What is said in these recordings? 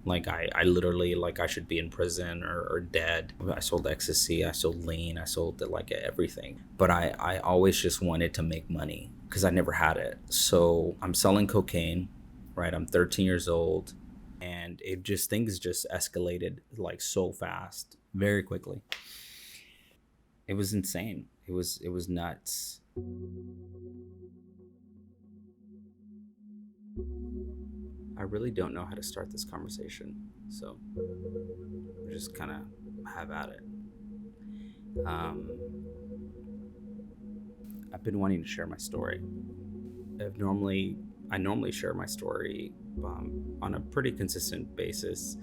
Like I literally, like, I should be in prison or dead. I sold ecstasy, I sold lean, I sold like everything. But I always just wanted to make money because I never had it. So I'm selling cocaine, right? I'm 13 years old, and it just things just escalated like so fast, very quickly. It was insane. It was nuts. I really don't know how to start this conversation, so we'll just kind of have at it. Um, I've been wanting to share my story. I've normally I normally share my story on a pretty consistent basis.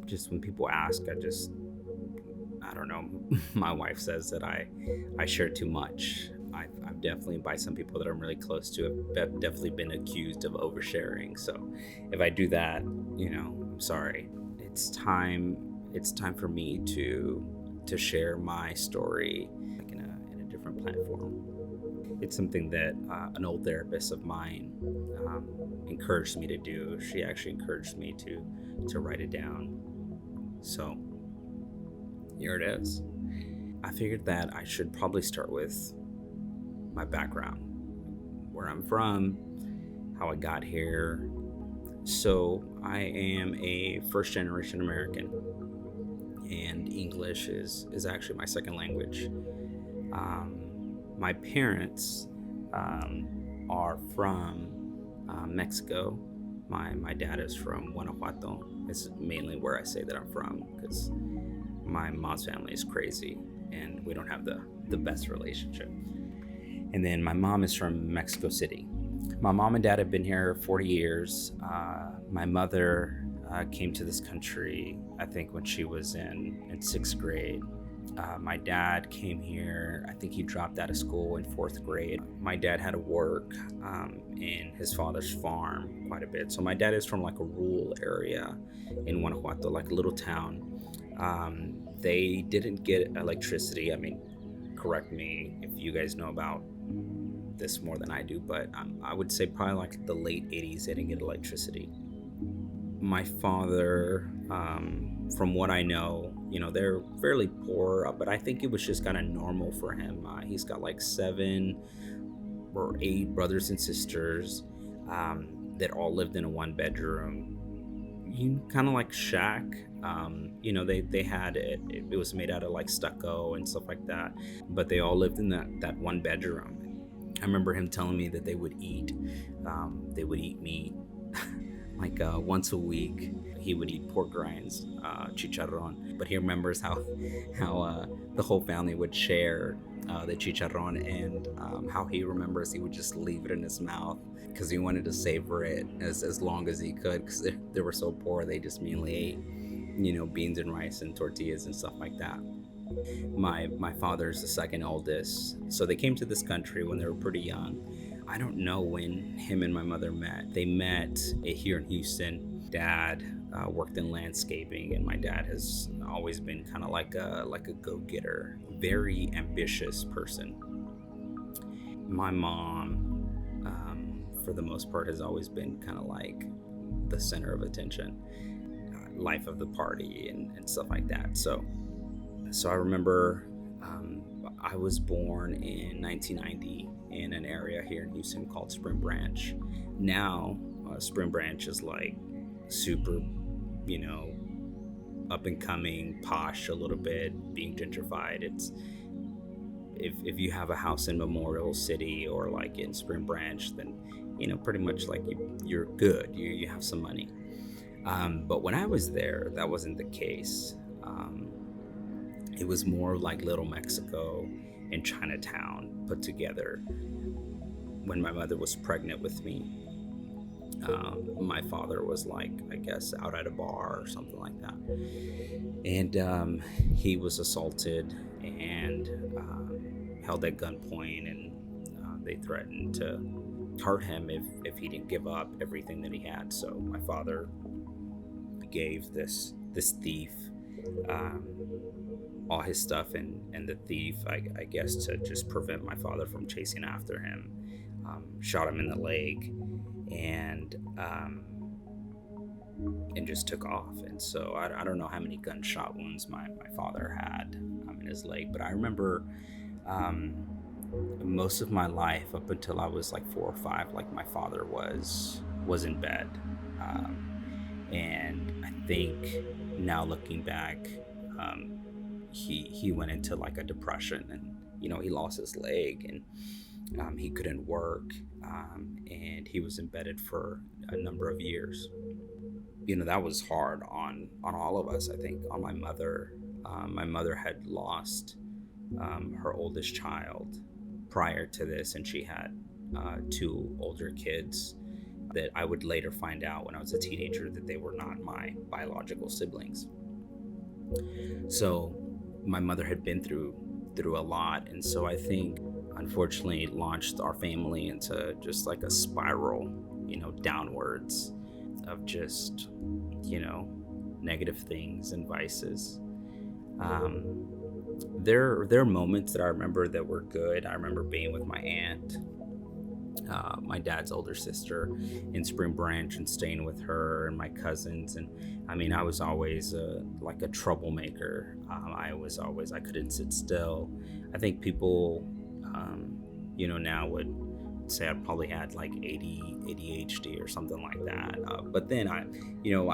Just when people ask, I don't know. My wife says that I share too much. I've definitely, by some people that I'm really close to, have definitely been accused of oversharing. So if I do that, I'm sorry. It's time. It's time for me to share my story, like in a different platform. It's something that an old therapist of mine encouraged me to do. She actually encouraged me to write it down. So here it is. I figured that I should probably start with my background, where I'm from, how I got here. So I am a first generation American, and English is actually my second language. My parents are from Mexico. My dad is from Guanajuato. It's mainly where I say that I'm from because my mom's family is crazy and we don't have the best relationship. And then my mom is from Mexico City. My mom and dad have been here 40 years. My mother came to this country, I think, when she was in sixth grade. My dad came here, I think he dropped out of school in fourth grade. My dad had to work in his father's farm quite a bit. So my dad is from like a rural area in Guanajuato, like a little town. They didn't get electricity. I mean, correct me if you guys know about this more than I do, but I would say probably like the late 80s, they didn't get electricity. My father, from what I know, they're fairly poor, but I think it was just kind of normal for him. He's got like 7 or 8 brothers and sisters that all lived in a one bedroom, kind of like shack. They had it was made out of like stucco and stuff like that, but they all lived in that one bedroom. I remember him telling me that they would eat meat like once a week. He would eat pork rinds, chicharron, but he remembers how the whole family would share the chicharron, and how he remembers he would just leave it in his mouth because he wanted to savor it as long as he could, because they were so poor. They just mainly ate beans and rice and tortillas and stuff like that. My father's the second oldest, so they came to this country when they were pretty young. I don't know when him and my mother met. They met here in Houston. Dad worked in landscaping, and my dad has always been kind of like a go-getter, very ambitious person. My mom, for the most part, has always been kind of like the center of attention, life of the party, and stuff like that. So I remember I was born in 1990 in an area here in Houston called Spring Branch. Now, Spring Branch is like super, up and coming, posh a little bit, being gentrified. It's if you have a house in Memorial City or like in Spring Branch, then pretty much like you're good. You have some money. But when I was there, that wasn't the case. It was more like Little Mexico and Chinatown put together. When my mother was pregnant with me, my father was like, I guess, out at a bar or something like that. And he was assaulted and held at gunpoint, and they threatened to hurt him if he didn't give up everything that he had. So my father gave this thief all his stuff, and the thief, I guess, to just prevent my father from chasing after him, shot him in the leg, and and just took off. And so I don't know how many gunshot wounds my father had in his leg, but I remember um, most of my life up until I was like 4 or 5, like my father was in bed, um, and I think now looking back, um, he went into like a depression, and he lost his leg, and he couldn't work, and he was embedded for a number of years. That was hard on all of us. I think on my mother. My mother had lost her oldest child prior to this, and she had two older kids that I would later find out when I was a teenager that they were not my biological siblings. So my mother had been through a lot, and so I think unfortunately it launched our family into just like a spiral, downwards of just, negative things and vices. Um, there are moments that I remember that were good. I remember being with my aunt, my dad's older sister, in Spring Branch, and staying with her and my cousins. And I mean, I was always like a troublemaker. I couldn't sit still. I think people, now would say I probably had like ADHD or something like that. But then I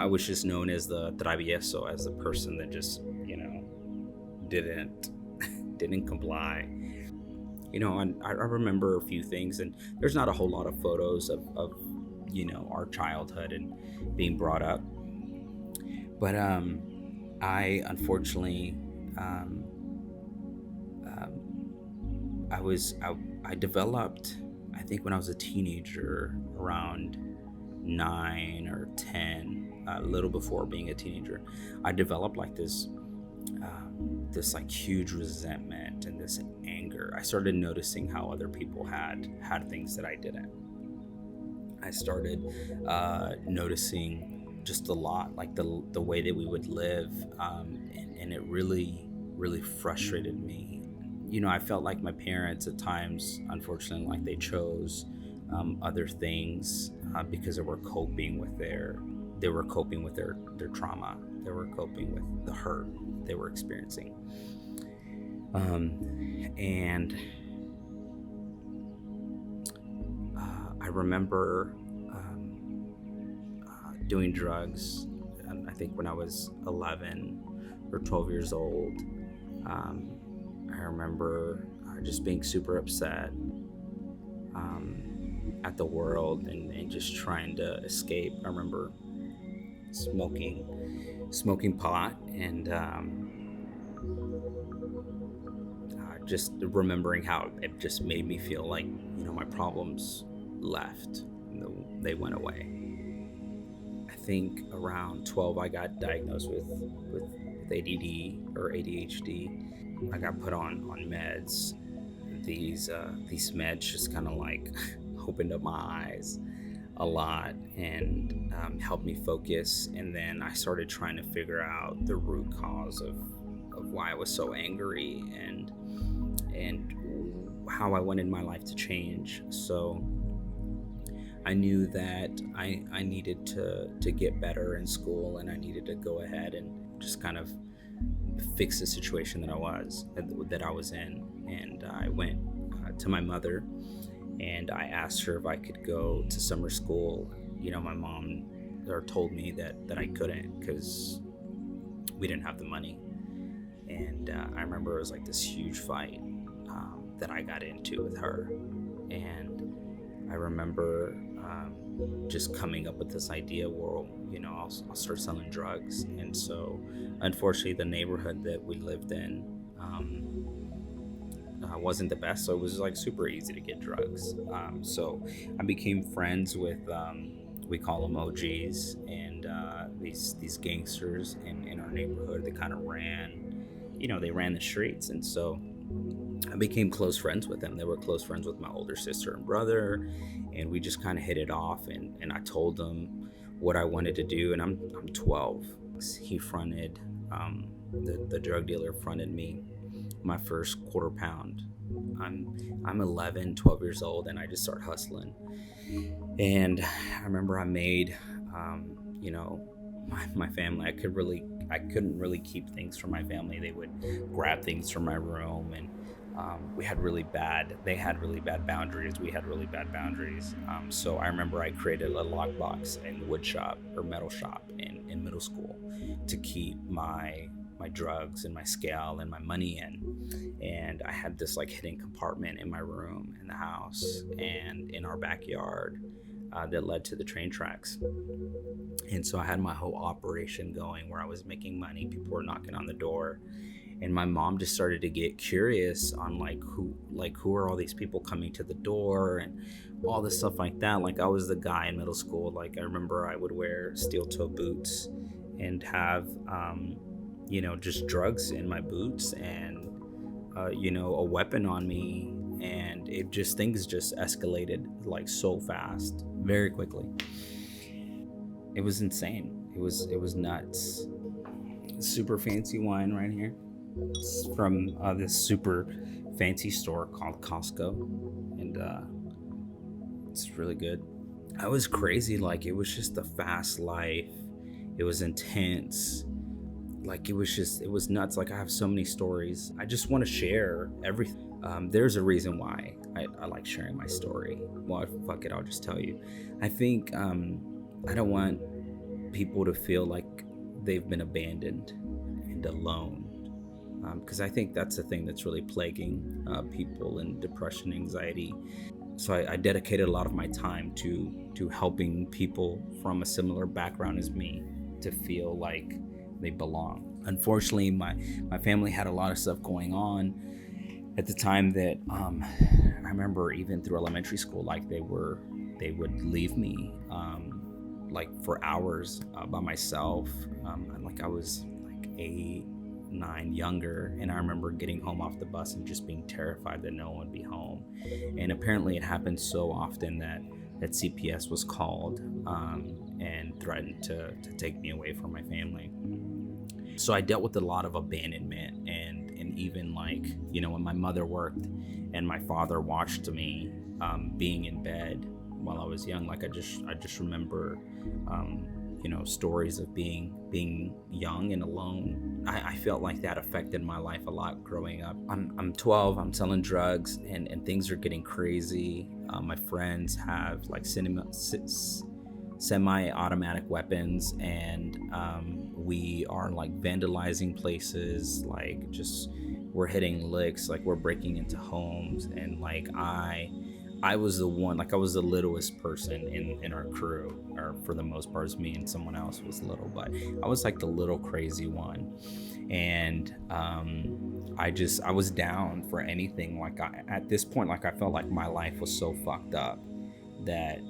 was just known as the travieso, as the person that just, didn't didn't comply. And I remember a few things, and there's not a whole lot of photos of our childhood and being brought up. But I unfortunately, um, I developed, I think when I was a teenager, around 9 or 10, a little before being a teenager, I developed like this like huge resentment and this anger. I started noticing how other people had things that I didn't. I started noticing just a lot, like the way that we would live, and it really frustrated me. I felt like my parents at times, unfortunately, like they chose other things because they were coping with their trauma. They were coping with the hurt they were experiencing. And I remember doing drugs, I think when I was 11 or 12 years old. I remember just being super upset at the world, and just trying to escape. I remember smoking pot, and just remembering how it just made me feel like my problems left. They went away. I think around 12 I got diagnosed with ADD or ADHD. I got put on meds. These meds just kind of like opened up my eyes a lot, and helped me focus. And then I started trying to figure out the root cause of why I was so angry, and how I wanted my life to change. So I knew that I needed to get better in school, and I needed to go ahead and just kind of fix the situation that I was in. And I went to my mother, and I asked her if I could go to summer school. My mom told me that I couldn't, because we didn't have the money. And I remember it was like this huge fight that I got into with her. And I remember just coming up with this idea, well, I'll start selling drugs. And so unfortunately the neighborhood that we lived in wasn't the best, so it was like super easy to get drugs. So I became friends with, we call them OGs, and these gangsters in our neighborhood. They kind of they ran the streets. And so I became close friends with them. They were close friends with my older sister and brother, and we just kind of hit it off. And I told them what I wanted to do, and I'm 12. He fronted, the drug dealer fronted me my first quarter pound. I'm 11, 12 years old, and I just start hustling. And I remember I made you know, my family. I couldn't really keep things from my family. They would grab things from my room, and they had really bad boundaries. We had really bad boundaries. So I remember I created a lockbox in the wood shop or metal shop in middle school to keep my drugs and my scale and my money in. And I had this like hidden compartment in my room in the house and in our backyard that led to the train tracks. And so I had my whole operation going where I was making money. People were knocking on the door, and my mom just started to get curious on who are all these people coming to the door and all this stuff like that. Like I was the guy in middle school. Like I remember I would wear steel toe boots and have just drugs in my boots and a weapon on me, and things just escalated like so fast, very quickly. It was insane. It was nuts. Super fancy wine right here. It's from this super fancy store called Costco, and it's really good. I was crazy. Like it was just a fast life. It was intense. Like it was nuts. Like I have so many stories. I just want to share everything. There's a reason why I like sharing my story. Well, fuck it, I'll just tell you. I think I don't want people to feel like they've been abandoned and alone, because I think that's the thing that's really plaguing people in depression, anxiety. So I dedicated a lot of my time to helping people from a similar background as me to feel like they belong. Unfortunately, my family had a lot of stuff going on at the time that I remember even through elementary school, like they would leave me like for hours by myself. Like I was like 8, 9 younger, and I remember getting home off the bus and just being terrified that no one would be home. And apparently it happened so often that CPS was called and threatened to take me away from my family. So I dealt with a lot of abandonment, and even like when my mother worked and my father watched me being in bed while I was young. Like I just remember stories of being young and alone. I felt like that affected my life a lot growing up. I'm 12. I'm selling drugs, and things are getting crazy. My friends have like semi-automatic weapons, and we are like vandalizing places, like just we're hitting licks, like we're breaking into homes. And like I was the one, like I was the littlest person in our crew, or for the most part, it was me and someone else was little, but I was like the little crazy one. And I was down for anything. Like at this point, like I felt like my life was so fucked up that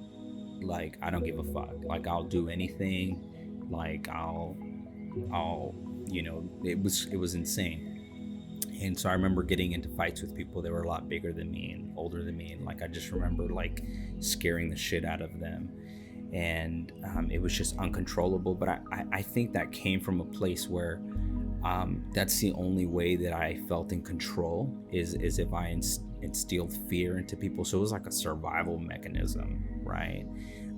like I don't give a fuck. Like I'll do anything. Like I'll it was insane. And so I remember getting into fights with people that were a lot bigger than me and older than me, and like I just remember like scaring the shit out of them. And it was just uncontrollable. But I think that came from a place where that's the only way that I felt in control is if I instilled fear into people. So it was like a survival mechanism, right?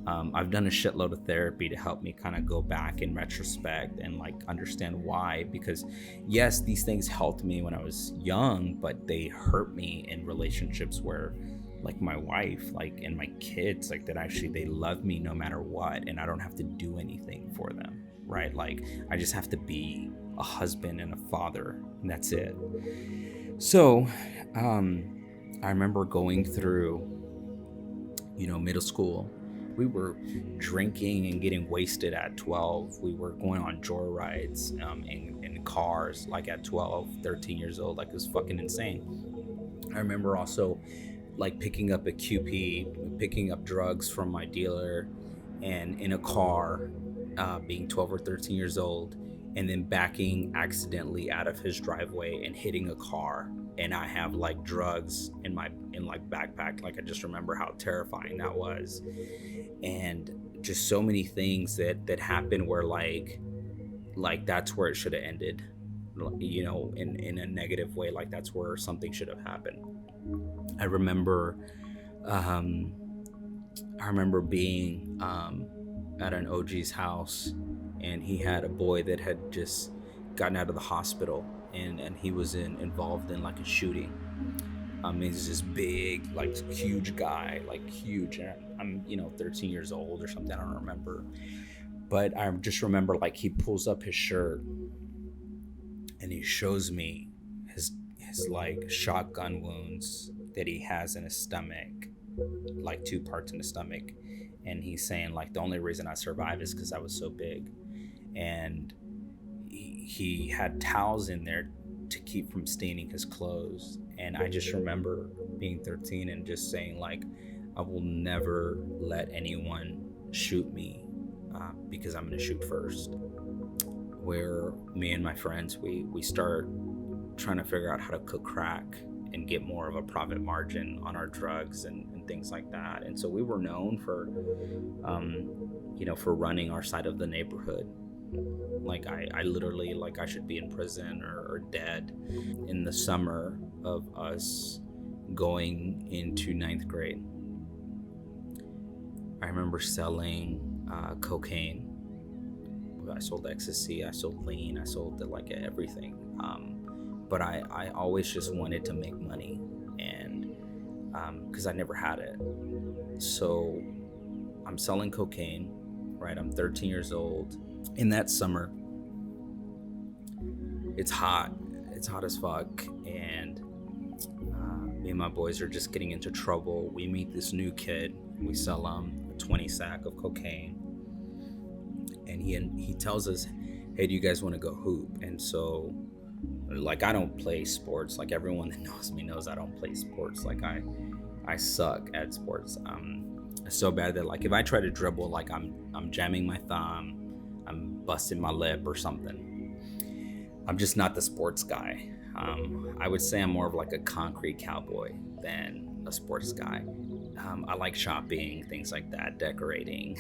I've done a shitload of therapy to help me kind of go back in retrospect and like understand why. Because yes, these things helped me when I was young, but they hurt me in relationships where like my wife, like, and my kids, like that actually they love me no matter what, and I don't have to do anything for them, right? Like I just have to be a husband and a father, and that's it. So I remember going through middle school. We were drinking and getting wasted at 12. We were going on joyrides in cars like at 12, 13 years old. Like it was fucking insane. I remember also like picking up a QP, picking up drugs from my dealer, and in a car, being 12 or 13 years old, and then backing accidentally out of his driveway and hitting a car. And I have like drugs in like backpack. Like I just remember how terrifying that was. And just so many things that happened where like that's where it should have ended, in a negative way. Like that's where something should have happened. I remember being at an OG's house, and he had a boy that had just gotten out of the hospital, and he was involved in like a shooting. He's this big, like huge guy, like huge. And I'm 13 years old or something. I don't remember, but I just remember like he pulls up his shirt and he shows me his like shotgun wounds that he has in his stomach, like two parts in his stomach, and he's saying like the only reason I survived is because I was so big, and he had towels in there to keep from staining his clothes. And I just remember being 13 and just saying like, I will never let anyone shoot me, because I'm gonna shoot first. Where me and my friends, we start trying to figure out how to cook crack and get more of a profit margin on our drugs and things like that. And so we were known for for running our side of the neighborhood. Like I literally, like, I should be in prison or dead. In the summer of us going into ninth grade, I remember selling cocaine. I sold ecstasy, I sold lean, I sold like everything. But I always just wanted to make money, and because I never had it. So I'm selling cocaine, right? I'm 13 years old. In that summer, it's hot as fuck, and me and my boys are just getting into trouble. We meet this new kid, we sell him a 20 sack of cocaine, and he tells us, hey, do you guys want to go hoop? And so, like, I don't play sports. Like, everyone that knows me knows I don't play sports. Like, I suck at sports. So bad that, like, if I try to dribble, like, I'm jamming my thumb, I'm busting my lip or something. I'm just not the sports guy. I would say I'm more of like a concrete cowboy than a sports guy. I like shopping, things like that, decorating.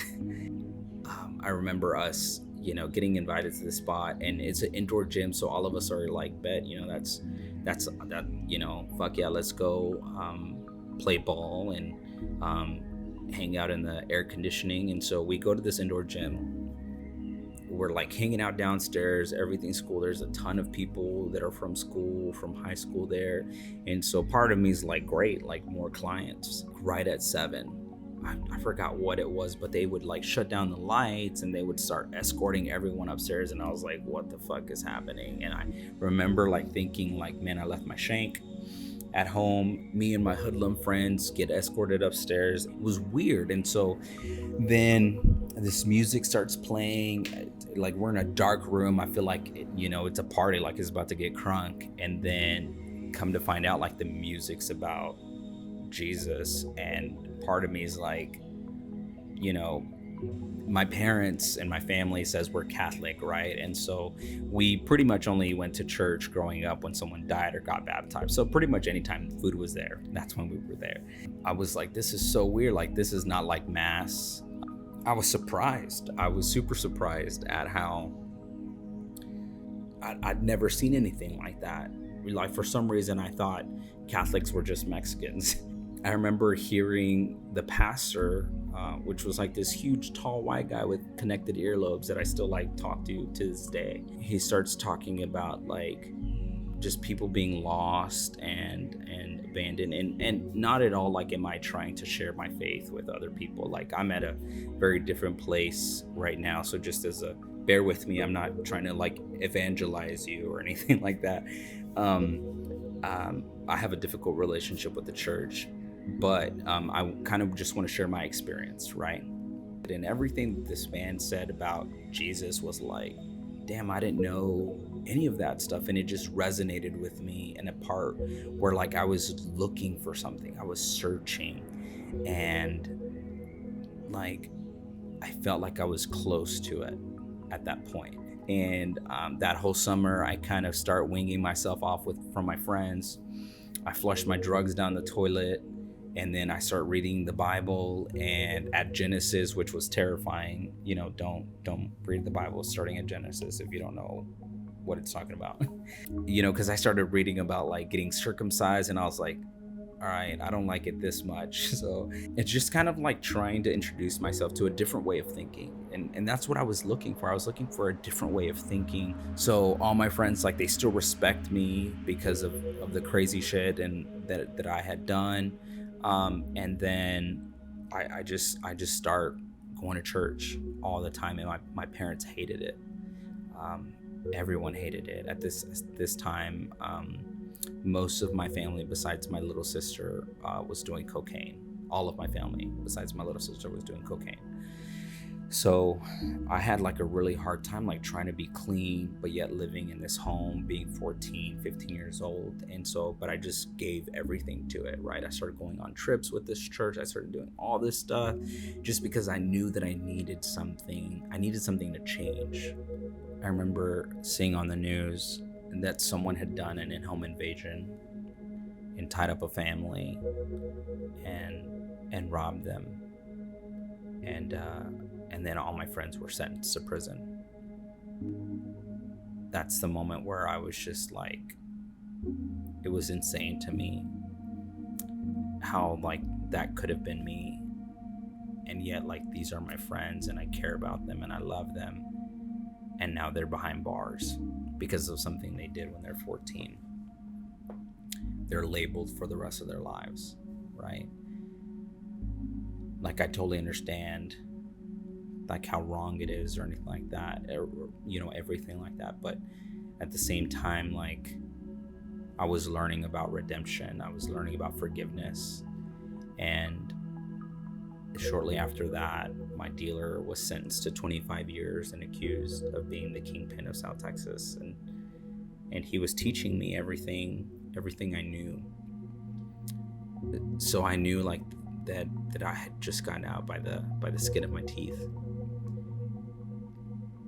I remember us, getting invited to the spot, and it's an indoor gym, so all of us are like, bet, that's that, fuck yeah, let's go play ball and hang out in the air conditioning. And so we go to this indoor gym. We're like hanging out downstairs, everything's cool. There's a ton of people that are from school, from high school there. And so part of me is like, great, like more clients. Right at 7, I forgot what it was, but they would like shut down the lights and they would start escorting everyone upstairs. And I was like, what the fuck is happening? And I remember like thinking like, man, I left my shank at home. Me and my hoodlum friends get escorted upstairs. It was weird. And so then this music starts playing. Like, we're in a dark room. I feel like, it's a party, like it's about to get crunk. And then come to find out, like, the music's about Jesus. And part of me is like, my parents and my family says we're Catholic, right? And so we pretty much only went to church growing up when someone died or got baptized. So pretty much anytime food was there, that's when we were there. I was like, this is so weird. Like, this is not like mass. I was surprised. I was super surprised at how I'd never seen anything like that. Like, for some reason, I thought Catholics were just Mexicans. I remember hearing the pastor, which was like this huge, tall, white guy with connected earlobes that I still like talk to this day. He starts talking about like just people being lost and abandoned, and not at all like am I trying to share my faith with other people. Like, I'm at a very different place right now, so just as a bear with me, I'm not trying to like evangelize you or anything like that. I have a difficult relationship with the church, but I kind of just want to share my experience, right? And everything that this man said about Jesus was like, damn, I didn't know any of that stuff. And it just resonated with me in a part where like I was looking for something, I was searching, and like I felt like I was close to it at that point. And that whole summer I kind of start winging myself off from my friends. I flush my drugs down the toilet, and then I start reading the Bible, and at Genesis, which was terrifying. Don't read the Bible starting at Genesis if you don't know what it's talking about. Because I started reading about like getting circumcised, and I was like, all right, I don't like it this much. So it's just kind of like trying to introduce myself to a different way of thinking. And that's what I was looking for. I was looking for a different way of thinking. So all my friends, like, they still respect me because of the crazy shit and that I had done. And then I just start going to church all the time. And my parents hated it. Um, Everyone hated it at this time. Most of my family, besides my little sister, was doing cocaine. All of my family, besides my little sister, was doing cocaine. So I had like a really hard time, like trying to be clean, but yet living in this home, being 14, 15 years old. And so, but I just gave everything to it, right? I started going on trips with this church. I started doing all this stuff just because I knew that I needed something. I needed something to change. I remember seeing on the news that someone had done an in-home invasion and tied up a family and robbed them, and then all my friends were sentenced to prison. That's the moment where I was just like, it was insane to me how like that could have been me, and yet like these are my friends and I care about them and I love them, and now they're behind bars because of something they did when they're 14. They're labeled for the rest of their lives, right? Like, I totally understand like how wrong it is or anything like that, or, everything like that. But at the same time, like, I was learning about redemption. I was learning about forgiveness. And shortly after that, my dealer was sentenced to 25 years and accused of being the kingpin of South Texas. And he was teaching me everything I knew. So I knew like that I had just gotten out by the skin of my teeth.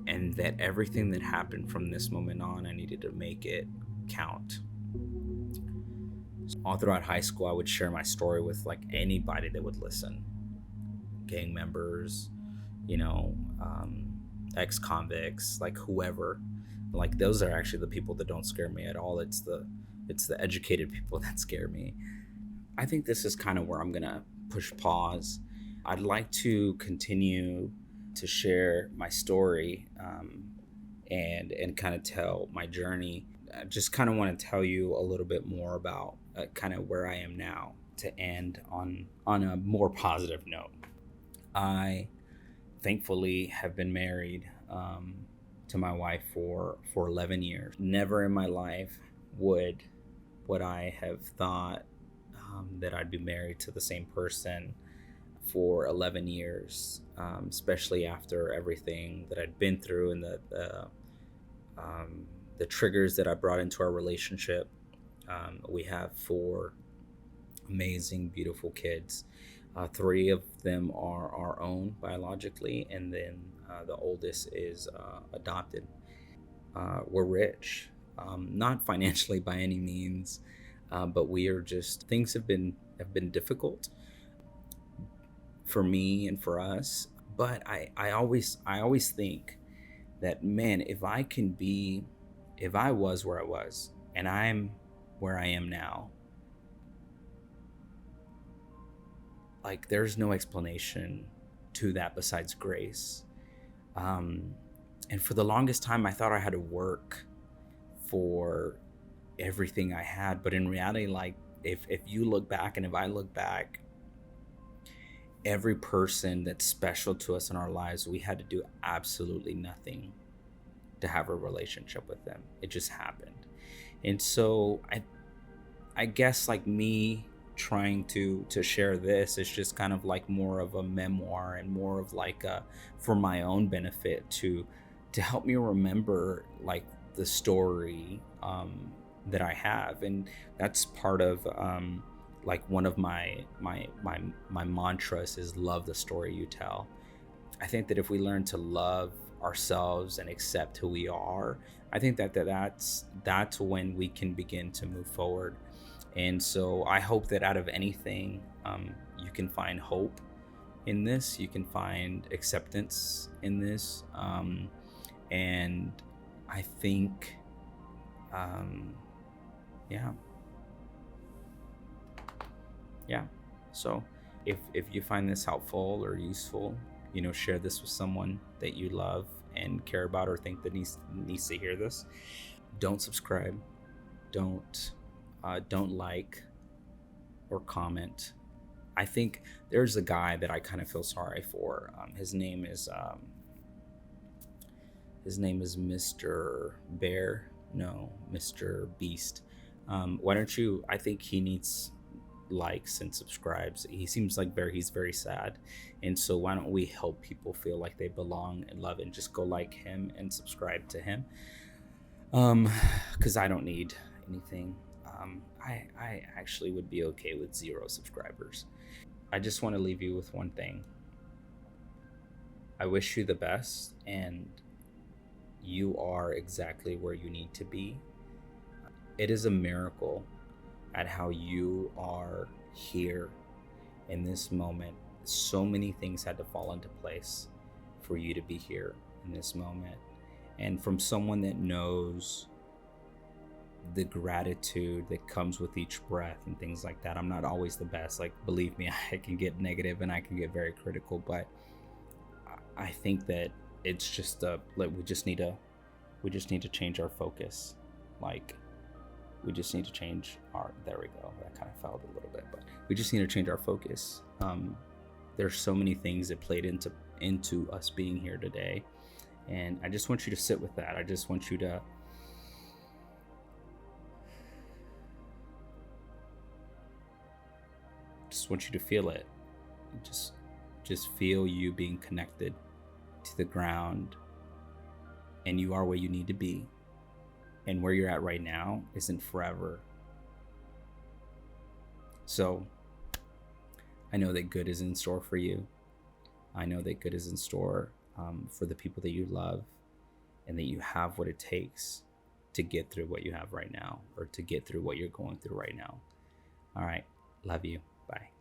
And that everything that happened from this moment on, I needed to make it count. All throughout high school, I would share my story with like anybody that would listen. Gang members, ex-convicts, like whoever. Like, those are actually the people that don't scare me at all. It's the educated people that scare me. I think this is kind of where I'm gonna push pause. I'd like to continue to share my story, and kind of tell my journey. I just kind of want to tell you a little bit more about kind of where I am now, to end on a more positive note. I thankfully have been married to my wife for 11 years. Never in my life would I have thought that I'd be married to the same person for 11 years, especially after everything that I'd been through and the triggers that I brought into our relationship. We have 4 amazing, beautiful kids. 3 of them are our own biologically, and then the oldest is adopted. We're rich, not financially by any means, but we are just, things have been difficult for me and for us. But I always think that, man, if I was where I was and I'm where I am now, like, there's no explanation to that besides grace. And for the longest time, I thought I had to work for everything I had. But in reality, like, if you look back and if I look back, every person that's special to us in our lives, we had to do absolutely nothing to have a relationship with them. It just happened. And so I guess, like, me trying to share this is just kind of like more of a memoir, and more of like for my own benefit, to help me remember like the story that I have. And that's part of like one of my mantras is love the story you tell. I think that if we learn to love ourselves and accept who we are, I think that's when we can begin to move forward. And so I hope that out of anything, you can find hope in this, you can find acceptance in this, and I think, yeah. Yeah. So if you find this helpful or useful, share this with someone that you love and care about, or think that needs to hear this. Don't subscribe. Don't like or comment. I think there's a guy that I kind of feel sorry for. His name is Mr. Bear. No, Mr. Beast. Why don't you? I think he needs likes and subscribes. He seems like he's very sad, and so why don't we help people feel like they belong and love, and just go like him and subscribe to him? Um, because I don't need anything. I actually would be okay with 0 subscribers. I just want to leave you with one thing. I wish you the best, and you are exactly where you need to be. It is a miracle at how you are here in this moment. So many things had to fall into place for you to be here in this moment. And from someone that knows the gratitude that comes with each breath and things like that. I'm not always the best. Like, believe me, I can get negative and I can get very critical, but I think that it's just like we just need to change our focus. Like, we just need to change our, there we go. That kind of failed a little bit, but we just need to change our focus. There's so many things that played into us being here today, and I just want you to sit with that. I just want you to feel it. Just feel you being connected to the ground, and you are where you need to be, and where you're at right now isn't forever. So I know that good is in store for you. I know that good is in store, for the people that you love, and that you have what it takes to get through what you have right now, or to get through what you're going through right now. All right. Love you. Bye.